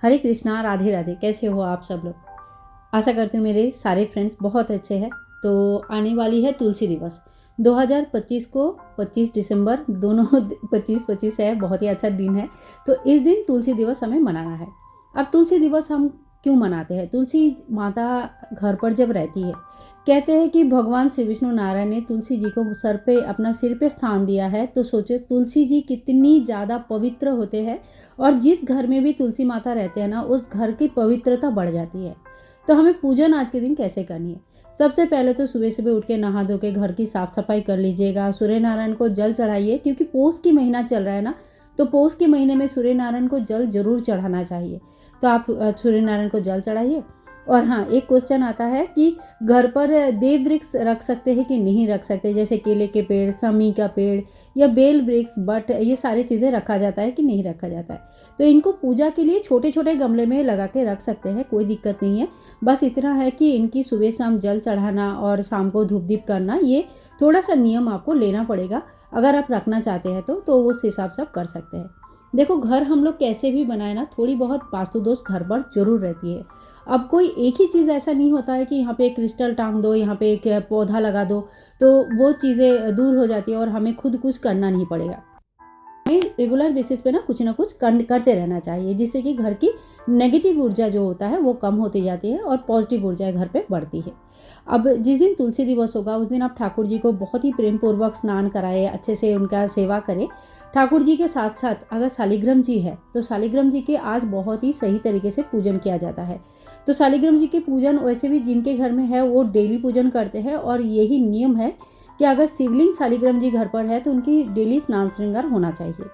हरे कृष्णा, राधे राधे। कैसे हो आप सब लोग? आशा करती हूँ मेरे सारे फ्रेंड्स बहुत अच्छे हैं। तो आने वाली है तुलसी दिवस 2025 को, 25 दिसंबर दोनों 25-25 है, बहुत ही अच्छा दिन है। तो इस दिन तुलसी दिवस हमें मनाना है। अब तुलसी दिवस हम क्यों मनाते हैं? तुलसी माता घर पर जब रहती है, कहते हैं कि भगवान श्री विष्णु नारायण ने तुलसी जी को अपना सिर पे स्थान दिया है। तो सोचो तुलसी जी कितनी ज़्यादा पवित्र होते हैं, और जिस घर में भी तुलसी माता रहते हैं ना, उस घर की पवित्रता बढ़ जाती है। तो हमें पूजन आज के दिन कैसे करनी है? सबसे पहले तो सुबह सुबह उठ के नहा धो के घर की साफ सफाई कर लीजिएगा। सूर्य नारायण को जल चढ़ाइए, क्योंकि पोष की महीना चल रहा है ना, तो पोष के महीने में सूर्य नारायण को जल जरूर चढ़ाना चाहिए। तो आप सूर्य नारायण को जल चढ़ाइए। और हाँ, एक क्वेश्चन आता है कि घर पर देव वृक्ष रख सकते हैं कि नहीं रख सकते, जैसे केले के पेड़, समी का पेड़ या बेल वृक्ष, बट ये सारी चीज़ें रखा जाता है कि नहीं रखा जाता है। तो इनको पूजा के लिए छोटे छोटे गमले में लगा के रख सकते हैं, कोई दिक्कत नहीं है। बस इतना है कि इनकी सुबह शाम जल चढ़ाना और शाम को धूप दीप करना, ये थोड़ा सा नियम आपको लेना पड़ेगा। अगर आप रखना चाहते हैं तो उस हिसाब से आप कर सकते हैं। देखो, घर हम लोग कैसे भी बनाए ना, थोड़ी बहुत वास्तु दोष घर पर जरूर रहती है। अब कोई एक ही चीज़ ऐसा नहीं होता है कि यहाँ पे एक क्रिस्टल टांग दो, यहाँ पे एक पौधा लगा दो तो वो चीज़ें दूर हो जाती है और हमें खुद कुछ करना नहीं पड़ेगा। हमें रेगुलर बेसिस पे ना कुछ करते रहना चाहिए, जिससे कि घर की नेगेटिव ऊर्जा जो होता है वो कम होती जाती है और पॉजिटिव ऊर्जा घर पे बढ़ती है। अब जिस दिन तुलसी दिवस होगा उस दिन आप ठाकुर जी को बहुत ही प्रेम पूर्वक स्नान कराएं, अच्छे से उनका सेवा करें। ठाकुर जी के साथ साथ अगर शालिग्राम जी है तो शालिग्राम जी के आज बहुत ही सही तरीके से पूजन किया जाता है। तो शालिग्राम जी के पूजन वैसे भी जिनके घर में है वो डेली पूजन करते हैं, और यही नियम है कि अगर शिवलिंग शालिग्राम जी घर पर है तो उनकी डेली स्नान श्रृंगार होना चाहिए।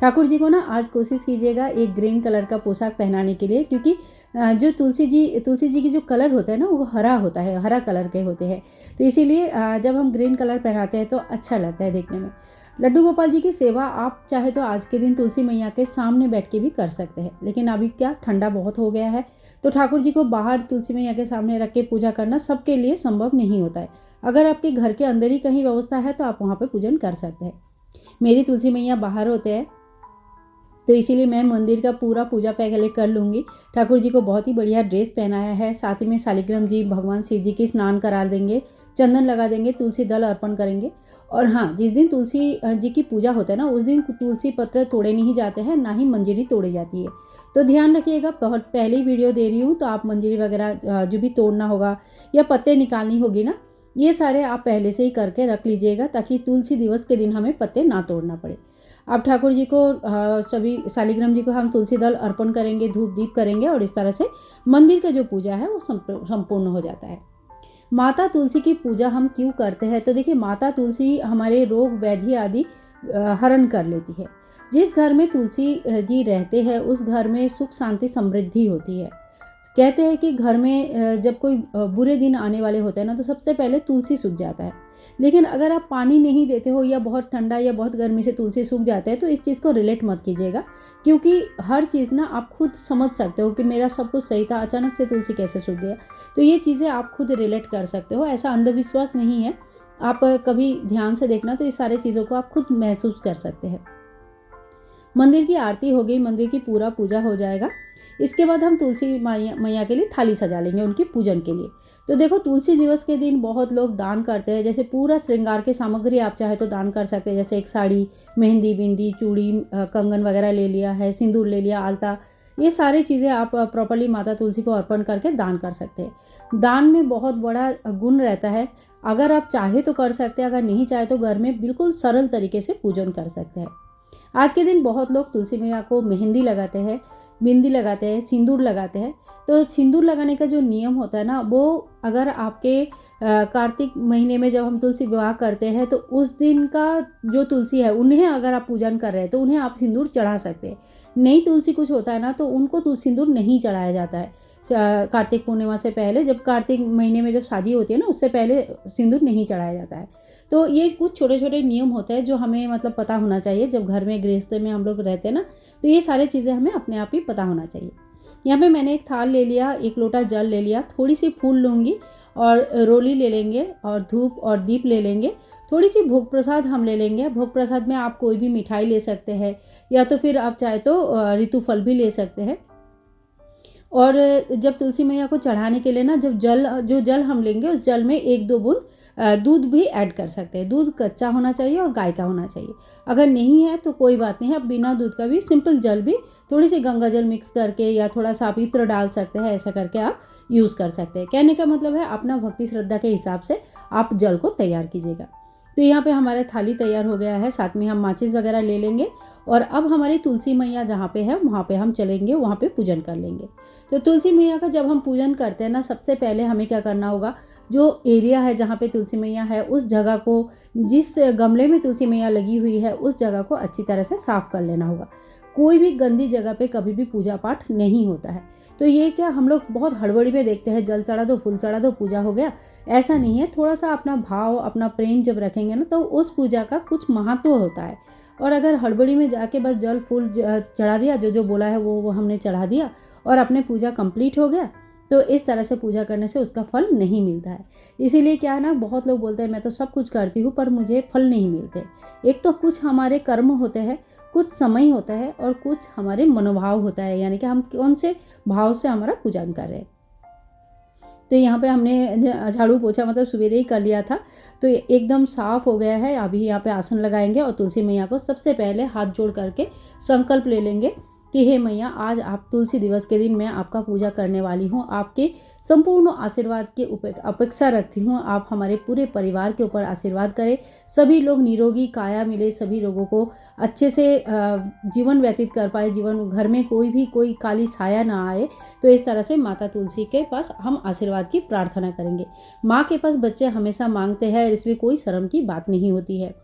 ठाकुर जी को ना आज कोशिश कीजिएगा एक ग्रीन कलर का पोशाक पहनाने के लिए, क्योंकि जो तुलसी जी की जो कलर होता है ना वो हरा होता है, हरा कलर के होते हैं। तो इसीलिए जब हम ग्रीन कलर पहनाते हैं तो अच्छा लगता है देखने में। लड्डू गोपाल जी की सेवा आप चाहे तो आज के दिन तुलसी मैया के सामने बैठ के भी कर सकते हैं, लेकिन अभी क्या ठंडा बहुत हो गया है, तो ठाकुर जी को बाहर तुलसी मैया के सामने रख के पूजा करना सबके लिए संभव नहीं होता है। अगर आपके घर के अंदर ही कहीं व्यवस्था है तो आप वहाँ पे पूजन कर सकते हैं। मेरी तुलसी मैया बाहर होते हैं, तो इसीलिए मैं मंदिर का पूरा पूजा पहले कर लूँगी। ठाकुर जी को बहुत ही बढ़िया ड्रेस पहनाया है, साथ ही में शालिग्राम जी भगवान शिव जी की स्नान करा देंगे, चंदन लगा देंगे, तुलसी दल अर्पण करेंगे। और हाँ, जिस दिन तुलसी जी की पूजा होता है ना उस दिन तुलसी पत्र तोड़े नहीं जाते हैं, ना ही मंजरी तोड़ी जाती है। तो ध्यान रखिएगा, बहुत पहले वीडियो दे रही हूँ, तो आप मंजरी वगैरह जो भी तोड़ना होगा या पत्ते निकालनी होगी ना, ये सारे आप पहले से ही करके रख लीजिएगा, ताकि तुलसी दिवस के दिन हमें पत्ते ना तोड़ना पड़े। अब ठाकुर जी को सभी शालिग्राम जी को हम तुलसी दल अर्पण करेंगे, धूप दीप करेंगे, और इस तरह से मंदिर का जो पूजा है वो संपूर्ण हो जाता है। माता तुलसी की पूजा हम क्यों करते हैं? तो देखिए, माता तुलसी हमारे रोग व्याधि आदि हरण कर लेती है। जिस घर में तुलसी जी रहते हैं उस घर में सुख शांति समृद्धि होती है। कहते हैं कि घर में जब कोई बुरे दिन आने वाले होते हैं ना, तो सबसे पहले तुलसी सूख जाता है। लेकिन अगर आप पानी नहीं देते हो या बहुत ठंडा या बहुत गर्मी से तुलसी सूख जाता है तो इस चीज़ को रिलेट मत कीजिएगा, क्योंकि हर चीज़ ना आप खुद समझ सकते हो कि मेरा सब कुछ सही था, अचानक से तुलसी कैसे सूख गया। तो ये चीज़ें आप खुद रिलेट कर सकते हो, ऐसा अंधविश्वास नहीं है। आप कभी ध्यान से देखना तो इस सारी चीज़ों को आप खुद महसूस कर सकते हैं। मंदिर की आरती हो गई, मंदिर की पूरा पूजा हो जाएगा। इसके बाद हम तुलसी मैया के लिए थाली सजा लेंगे उनके पूजन के लिए। तो देखो, तुलसी दिवस के दिन बहुत लोग दान करते हैं, जैसे पूरा श्रृंगार की सामग्री आप चाहे तो दान कर सकते हैं, जैसे एक साड़ी, मेहंदी, बिंदी, चूड़ी, कंगन वगैरह ले लिया है, सिंदूर ले लिया, आलता, ये सारी चीज़ें आप प्रॉपर्ली माता तुलसी को अर्पण करके दान कर सकते हैं। दान में बहुत बड़ा गुण रहता है। अगर आप चाहे तो कर सकते हैं, अगर नहीं चाहे तो घर में बिल्कुल सरल तरीके से पूजन कर सकते हैं। आज के दिन बहुत लोग तुलसी मैया को मेहंदी लगाते हैं, बिंदी लगाते हैं, सिंदूर लगाते हैं। तो सिंदूर लगाने का जो नियम होता है ना, वो अगर आपके कार्तिक महीने में जब हम तुलसी विवाह करते हैं तो उस दिन का जो तुलसी है उन्हें अगर आप पूजन कर रहे हैं तो उन्हें आप सिंदूर चढ़ा सकते हैं। नई तुलसी कुछ होता है ना, तो उनको सिंदूर नहीं चढ़ाया जाता है। कार्तिक पूर्णिमा से पहले, जब कार्तिक महीने में जब शादी होती है ना, उससे पहले सिंदूर नहीं चढ़ाया जाता है। तो ये कुछ छोटे छोटे नियम होते हैं जो हमें मतलब पता होना चाहिए। जब घर में गृहस्थ में हम लोग रहते हैं ना, तो ये सारी चीज़ें हमें अपने आप ही पता होना चाहिए। यहाँ पे मैंने एक थाल ले लिया, एक लोटा जल ले लिया, थोड़ी सी फूल लूँगी और रोली ले लेंगे और धूप और दीप ले लेंगे। थोड़ी सी भोग प्रसाद हम ले लेंगे। भोग प्रसाद में आप कोई भी मिठाई ले सकते हैं, या तो फिर आप चाहे तो ऋतु फल भी ले सकते हैं। और जब तुलसी मैया को चढ़ाने के लिए ना जो जल हम लेंगे उस जल में 1-2 बूंद दूध भी ऐड कर सकते हैं। दूध कच्चा होना चाहिए और गाय का होना चाहिए। अगर नहीं है तो कोई बात नहीं है, आप बिना दूध का भी सिंपल जल भी थोड़ी सी गंगा जल मिक्स करके या थोड़ा सा आप इत्र डाल सकते हैं, ऐसा करके आप यूज़ कर सकते हैं। कहने का मतलब है अपना भक्ति श्रद्धा के हिसाब से आप जल को तैयार कीजिएगा। तो यहाँ पे हमारा थाली तैयार हो गया है, साथ में हम माचिस वगैरह ले लेंगे और अब हमारी तुलसी मैया जहाँ पे है वहाँ पे हम चलेंगे, वहाँ पे पूजन कर लेंगे। तो तुलसी मैया का जब हम पूजन करते हैं ना, सबसे पहले हमें क्या करना होगा, जो एरिया है जहाँ पे तुलसी मैया है उस जगह को, जिस गमले में तुलसी मैया लगी हुई है उस जगह को अच्छी तरह से साफ़ कर लेना होगा। कोई भी गंदी जगह पे कभी भी पूजा पाठ नहीं होता है। तो ये क्या हम लोग बहुत हड़बड़ी में देखते हैं, जल चढ़ा दो, फूल चढ़ा दो, पूजा हो गया, ऐसा नहीं है। थोड़ा सा अपना भाव, अपना प्रेम जब रखेंगे ना तो उस पूजा का कुछ महत्व होता है। और अगर हड़बड़ी में जाके बस जल फूल चढ़ा दिया, जो बोला है वो हमने चढ़ा दिया और अपने पूजा कंप्लीट हो गया, तो इस तरह से पूजा करने से उसका फल नहीं मिलता है। इसीलिए क्या है ना, बहुत लोग बोलते हैं मैं तो सब कुछ करती हूँ पर मुझे फल नहीं मिलते। एक तो कुछ हमारे कर्म होते हैं, कुछ समय होता है और कुछ हमारे मनोभाव होता है, यानी कि हम कौन से भाव से हमारा पूजन कर रहे हैं। तो यहाँ पे हमने झाड़ू पोछा मतलब सवेरे ही कर लिया था, तो एकदम साफ़ हो गया है। अभी यहाँ पे आसन लगाएंगे और तुलसी मैया को सबसे पहले हाथ जोड़ करके संकल्प ले लेंगे कि हे मैया, आज आप तुलसी दिवस के दिन मैं आपका पूजा करने वाली हूँ, आपके संपूर्ण आशीर्वाद की अपेक्षा रखती हूँ। आप हमारे पूरे परिवार के ऊपर आशीर्वाद करें, सभी लोग निरोगी काया मिले, सभी लोगों को अच्छे से जीवन व्यतीत कर पाए, जीवन घर में कोई काली छाया ना आए। तो इस तरह से माता तुलसी के पास हम आशीर्वाद की प्रार्थना करेंगे। माँ के पास बच्चे हमेशा मांगते हैं, इसमें कोई शर्म की बात नहीं होती है।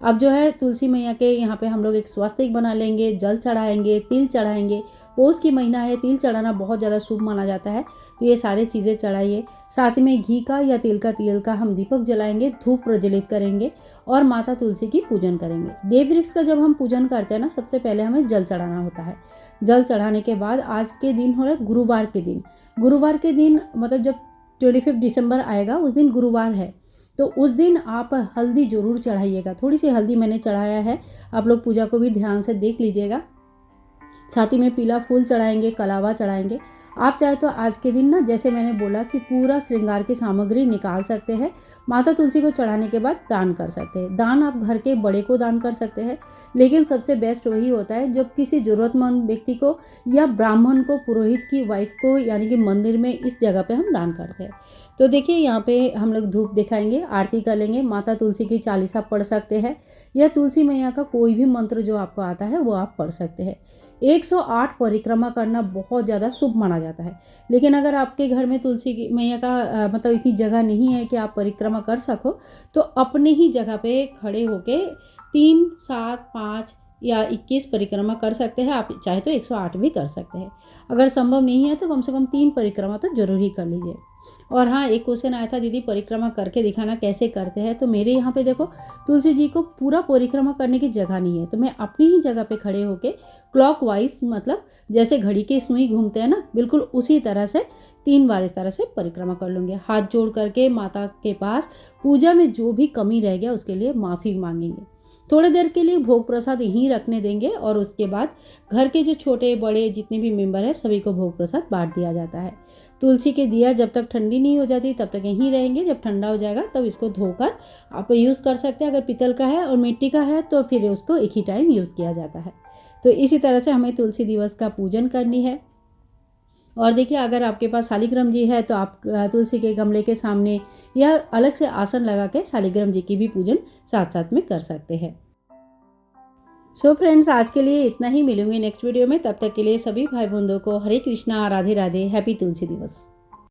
अब जो है तुलसी मैया के यहाँ पे हम लोग एक स्वास्तिक बना लेंगे, जल चढ़ाएंगे, तिल चढ़ाएंगे। पौष की महीना है, तिल चढ़ाना बहुत ज़्यादा शुभ माना जाता है, तो ये सारी चीज़ें चढ़ाइए। साथ में घी का या तिल का हम दीपक जलाएंगे, धूप प्रज्वलित करेंगे और माता तुलसी की पूजन करेंगे। देव वृक्ष का जब हम पूजन करते हैं ना, सबसे पहले हमें जल चढ़ाना होता है। जल चढ़ाने के बाद आज के दिन हो रहा है गुरुवार के दिन मतलब जब 25 दिसंबर आएगा उस दिन गुरुवार है, तो उस दिन आप हल्दी ज़रूर चढ़ाइएगा। थोड़ी सी हल्दी मैंने चढ़ाया है, आप लोग पूजा को भी ध्यान से देख लीजिएगा। साथ ही में पीला फूल चढ़ाएंगे, कलावा चढ़ाएंगे। आप चाहे तो आज के दिन ना, जैसे मैंने बोला कि पूरा श्रृंगार की सामग्री निकाल सकते हैं, माता तुलसी को चढ़ाने के बाद दान कर सकते हैं। दान आप घर के बड़े को दान कर सकते हैं, लेकिन सबसे बेस्ट वही होता है जब किसी ज़रूरतमंद व्यक्ति को या ब्राह्मण को, पुरोहित की वाइफ को, यानी कि मंदिर में इस जगह पे हम दान करते हैं। तो देखिए यहाँ पे हम लोग धूप दिखाएंगे, आरती कर लेंगे, माता तुलसी की चालीसा पढ़ सकते हैं या तुलसी मैया का कोई भी मंत्र जो आपको आता है वो आप पढ़ सकते हैं। 108 परिक्रमा करना बहुत ज़्यादा शुभ माना जाता है, लेकिन अगर आपके घर में तुलसी की मैया का मतलब इतनी जगह नहीं है कि आप परिक्रमा कर सको, तो अपने ही जगह पे खड़े होके 3, 7, 5 या 21 परिक्रमा कर सकते हैं। आप चाहे तो 108 भी कर सकते हैं। अगर संभव नहीं है तो कम से कम 3 परिक्रमा तो जरूर ही कर लीजिए। और हाँ, एक क्वेश्चन आया था, दीदी परिक्रमा करके दिखाना कैसे करते हैं। तो मेरे यहाँ पे देखो, तुलसी जी को पूरा परिक्रमा करने की जगह नहीं है, तो मैं अपनी ही जगह पे खड़े होके क्लॉकवाइज, मतलब जैसे घड़ी की सुई घूमते हैं ना, बिल्कुल उसी तरह से 3 बार इस तरह से परिक्रमा कर लूँगी। हाथ जोड़ करके माता के पास पूजा में जो भी कमी रह गया उसके लिए माफ़ी मांगेंगे। थोड़ी देर के लिए भोग प्रसाद यहीं रखने देंगे और उसके बाद घर के जो छोटे बड़े जितने भी मेंबर हैं सभी को भोग प्रसाद बांट दिया जाता है। तुलसी के दिया जब तक ठंडी नहीं हो जाती तब तक यहीं रहेंगे, जब ठंडा हो जाएगा तब इसको धोकर आप यूज़ कर सकते हैं। अगर पीतल का है और मिट्टी का है तो फिर उसको एक ही टाइम यूज़ किया जाता है। तो इसी तरह से हमें तुलसी दिवस का पूजन करनी है। और देखिए, अगर आपके पास शालिग्राम जी है तो आप तुलसी के गमले के सामने या अलग से आसन लगा के शालिग्राम जी की भी पूजन साथ साथ में कर सकते हैं। सो फ्रेंड्स, आज के लिए इतना ही। मिलूंगी नेक्स्ट वीडियो में, तब तक के लिए सभी भाई बंधुओं को हरे कृष्णा, राधे राधे, हैप्पी तुलसी दिवस।